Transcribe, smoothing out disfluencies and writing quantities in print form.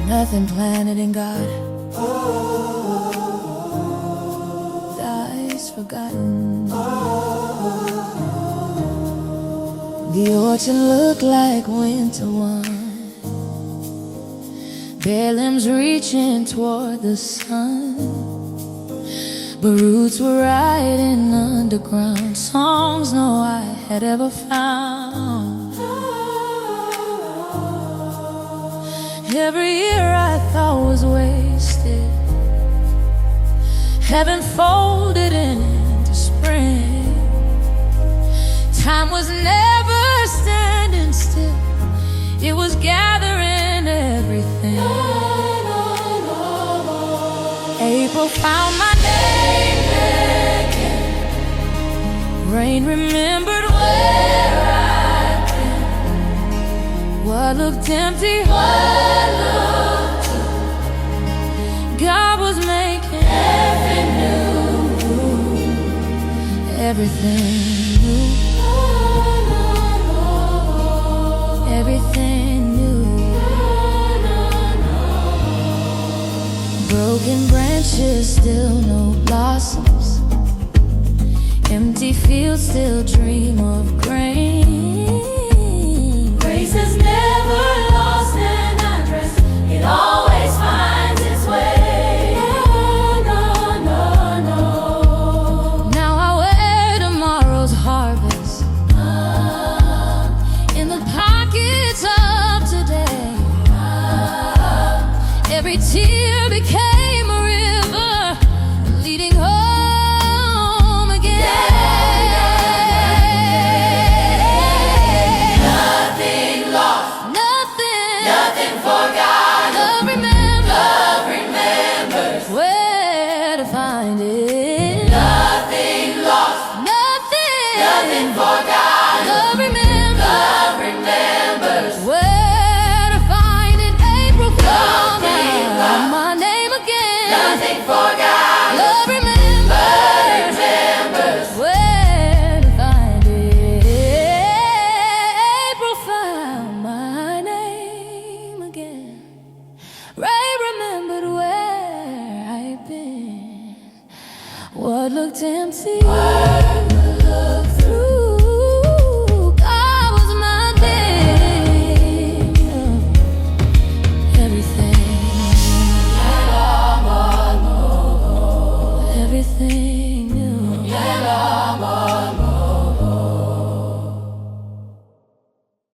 Nothing planted in God dies forgotten. The orchard looked like winter wine, bare limbs reaching toward the sun, but roots were riding underground, songs no eye had ever found. Every year I thought was wasted, heaven folded into spring. Time was never standing still, it was gathering everything. April found my name again, rain remembered where I'd been. What looked empty, what looked true, God was making everything new, everything new, everything new. Broken branches, still no blossoms, empty fields still dream of grain. Grace is never lost an address, it always finds its way. No, no, no. Now I wear tomorrow's harvest in the pockets of today. Every tear became a river leading home again. Nothing lost, nothing forgotten. Love remembers where to find it. Nothing lost, nothing forgotten. Love remembers where to find it. April found my name again. Nothing forgotten. Love remembers where to find it. April found my name again. Ray remembered where I'd been. What looked empty, what looked through, God was my name. Everything, everything.